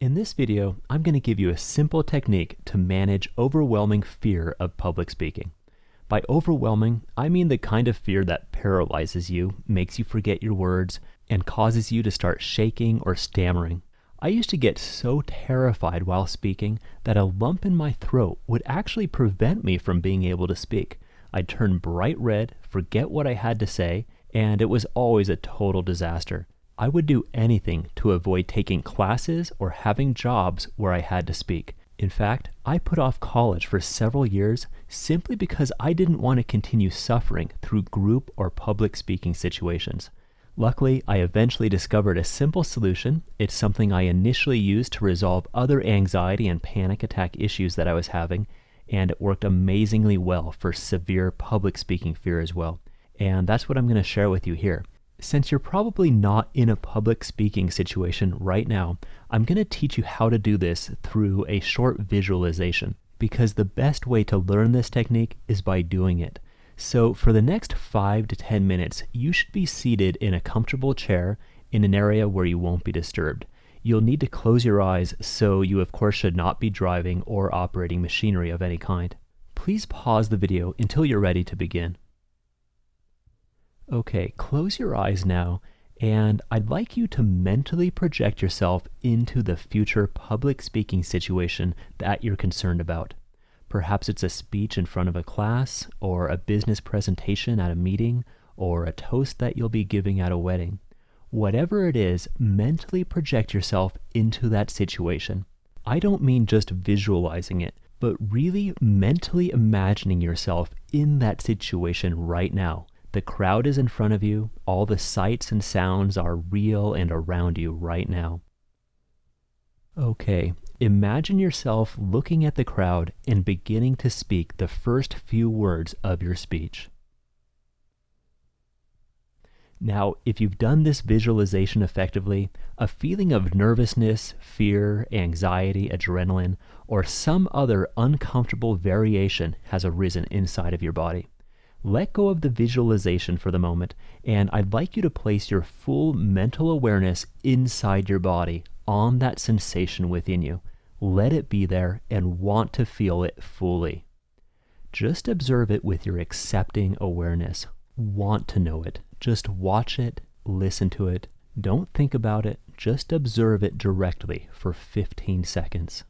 In this video, I'm going to give you a simple technique to manage overwhelming fear of public speaking. By overwhelming, I mean the kind of fear that paralyzes you, makes you forget your words, and causes you to start shaking or stammering. I used to get so terrified while speaking that a lump in my throat would actually prevent me from being able to speak. I'd turn bright red, forget what I had to say, and it was always a total disaster. I would do anything to avoid taking classes or having jobs where I had to speak. In fact, I put off college for several years simply because I didn't want to continue suffering through group or public speaking situations. Luckily, I eventually discovered a simple solution. It's something I initially used to resolve other anxiety and panic attack issues that I was having, and it worked amazingly well for severe public speaking fear as well. And that's what I'm going to share with you here. Since you're probably not in a public speaking situation right now, I'm going to teach you how to do this through a short visualization, because the best way to learn this technique is by doing it. So for the next 5 to 10 minutes, you should be seated in a comfortable chair in an area where you won't be disturbed. You'll need to close your eyes, so you of course should not be driving or operating machinery of any kind. Please pause the video until you're ready to begin. Okay, close your eyes now, and I'd like you to mentally project yourself into the future public speaking situation that you're concerned about. Perhaps it's a speech in front of a class, or a business presentation at a meeting, or a toast that you'll be giving at a wedding. Whatever it is, mentally project yourself into that situation. I don't mean just visualizing it, but really mentally imagining yourself in that situation right now. The crowd is in front of you, all the sights and sounds are real and around you right now. Okay, imagine yourself looking at the crowd and beginning to speak the first few words of your speech. Now, if you've done this visualization effectively, a feeling of nervousness, fear, anxiety, adrenaline, or some other uncomfortable variation has arisen inside of your body. Let go of the visualization for the moment, and I'd like you to place your full mental awareness inside your body, on that sensation within you. Let it be there and want to feel it fully. Just observe it with your accepting awareness. Want to know it. Just watch it, listen to it. Don't think about it, just observe it directly for 15 seconds.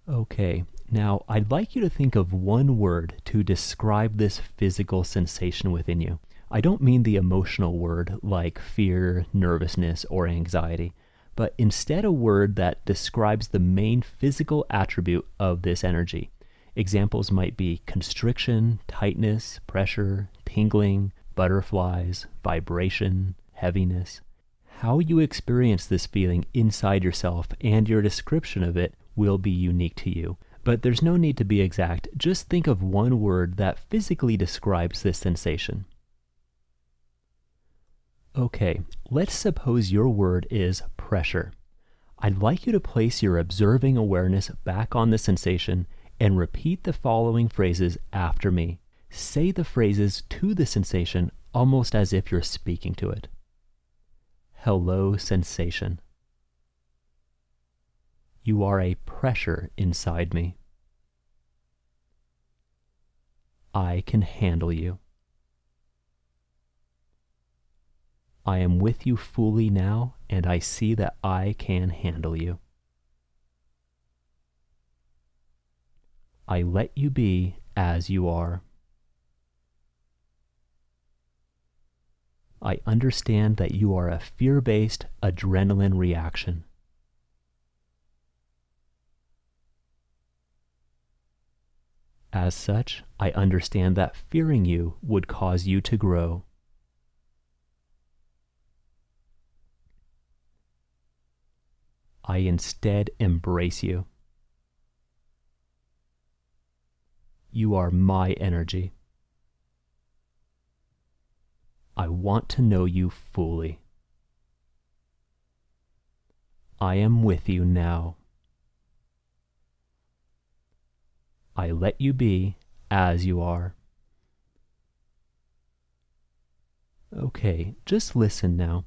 Okay, now I'd like you to think of one word to describe this physical sensation within you. I don't mean the emotional word like fear, nervousness, or anxiety, but instead a word that describes the main physical attribute of this energy. Examples might be constriction, tightness, pressure, tingling, butterflies, vibration, heaviness. How you experience this feeling inside yourself and your description of it will be unique to you. But there's no need to be exact. Just think of one word that physically describes this sensation. Okay, let's suppose your word is pressure. I'd like you to place your observing awareness back on the sensation and repeat the following phrases after me. Say the phrases to the sensation almost as if you're speaking to it. Hello, sensation. You are a pressure inside me. I can handle you. I am with you fully now, and I see that I can handle you. I let you be as you are. I understand that you are a fear-based adrenaline reaction. As such, I understand that fearing you would cause you to grow. I instead embrace you. You are my energy. I want to know you fully. I am with you now. I let you be as you are. Okay, just listen now.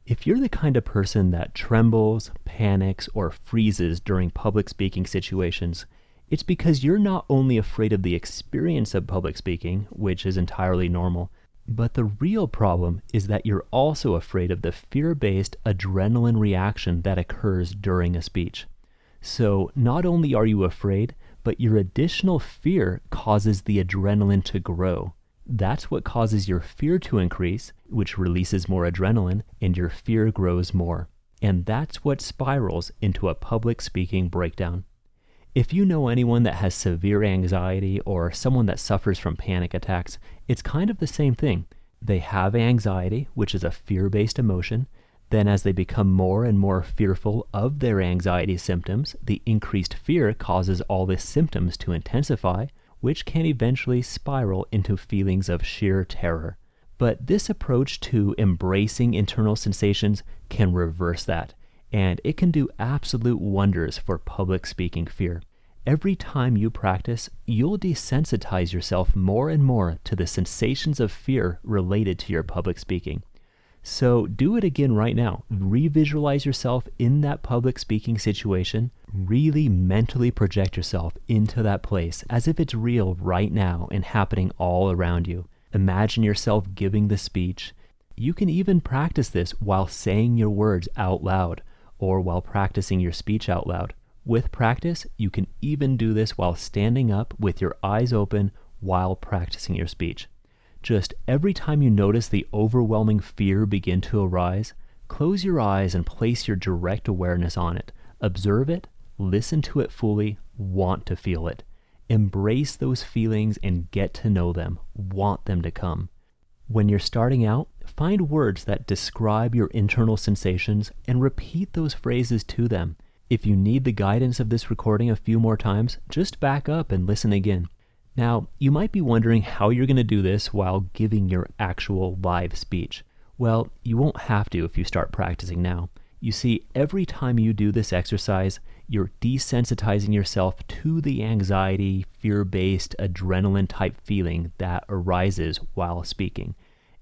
If you're the kind of person that trembles, panics, or freezes during public speaking situations, it's because you're not only afraid of the experience of public speaking, which is entirely normal, but the real problem is that you're also afraid of the fear-based adrenaline reaction that occurs during a speech. So not only are you afraid, but your additional fear causes the adrenaline to grow. That's what causes your fear to increase, which releases more adrenaline, and your fear grows more. And that's what spirals into a public speaking breakdown. If you know anyone that has severe anxiety or someone that suffers from panic attacks, it's kind of the same thing. They have anxiety, which is a fear-based emotion. Then as they become more and more fearful of their anxiety symptoms, the increased fear causes all the symptoms to intensify, which can eventually spiral into feelings of sheer terror. But this approach to embracing internal sensations can reverse that, and it can do absolute wonders for public speaking fear. Every time you practice, you'll desensitize yourself more and more to the sensations of fear related to your public speaking. So do it again right now. Revisualize yourself in that public speaking situation. Really mentally project yourself into that place as if it's real right now and happening all around you. Imagine yourself giving the speech. You can even practice this while saying your words out loud or while practicing your speech out loud. With practice, you can even do this while standing up with your eyes open while practicing your speech. Just every time you notice the overwhelming fear begin to arise, close your eyes and place your direct awareness on it. Observe it, listen to it fully, want to feel it. Embrace those feelings and get to know them, want them to come. When you're starting out, find words that describe your internal sensations and repeat those phrases to them. If you need the guidance of this recording a few more times, just back up and listen again. Now, you might be wondering how you're going to do this while giving your actual live speech. Well, you won't have to if you start practicing now. You see, every time you do this exercise, you're desensitizing yourself to the anxiety, fear-based, adrenaline-type feeling that arises while speaking.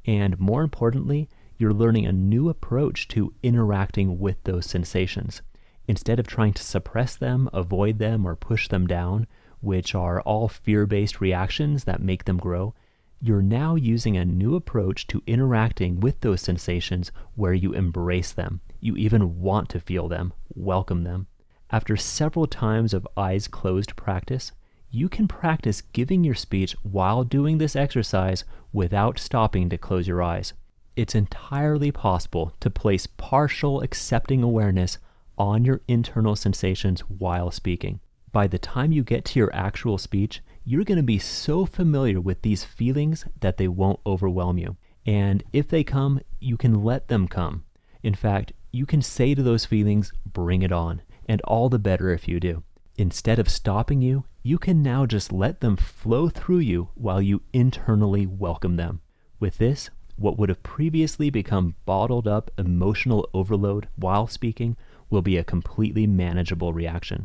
And more importantly, you're learning a new approach to interacting with those sensations. Instead of trying to suppress them, avoid them, or push them down, which are all fear-based reactions that make them grow, you're now using a new approach to interacting with those sensations where you embrace them. You even want to feel them, welcome them. After several times of eyes closed practice, you can practice giving your speech while doing this exercise without stopping to close your eyes. It's entirely possible to place partial accepting awareness on your internal sensations while speaking. By the time you get to your actual speech, you're going to be so familiar with these feelings that they won't overwhelm you. And if they come, you can let them come. In fact, you can say to those feelings, bring it on, and all the better if you do. Instead of stopping you, you can now just let them flow through you while you internally welcome them. With this, what would have previously become bottled up emotional overload while speaking will be a completely manageable reaction.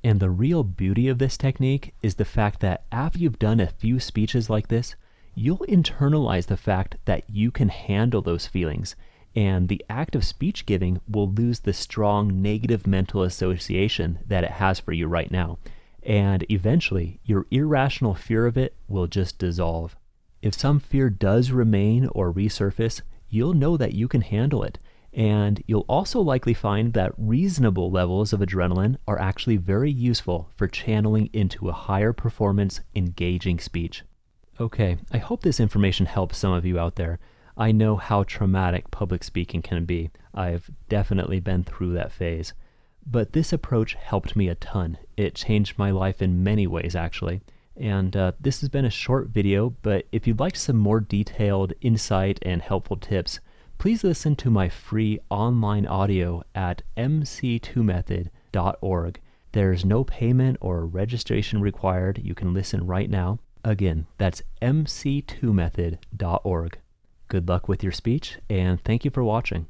And the real beauty of this technique is the fact that after you've done a few speeches like this, you'll internalize the fact that you can handle those feelings, and the act of speech giving will lose the strong negative mental association that it has for you right now. And eventually, your irrational fear of it will just dissolve. If some fear does remain or resurface, you'll know that you can handle it. And you'll also likely find that reasonable levels of adrenaline are actually very useful for channeling into a higher performance, engaging speech. Okay, I hope this information helps some of you out there. I know how traumatic public speaking can be. I've definitely been through that phase. But this approach helped me a ton. It changed my life in many ways, actually. And this has been a short video, but if you'd like some more detailed insight and helpful tips, please listen to my free online audio at mc2method.org. There's no payment or registration required. You can listen right now. Again, that's mc2method.org. Good luck with your speech, and thank you for watching.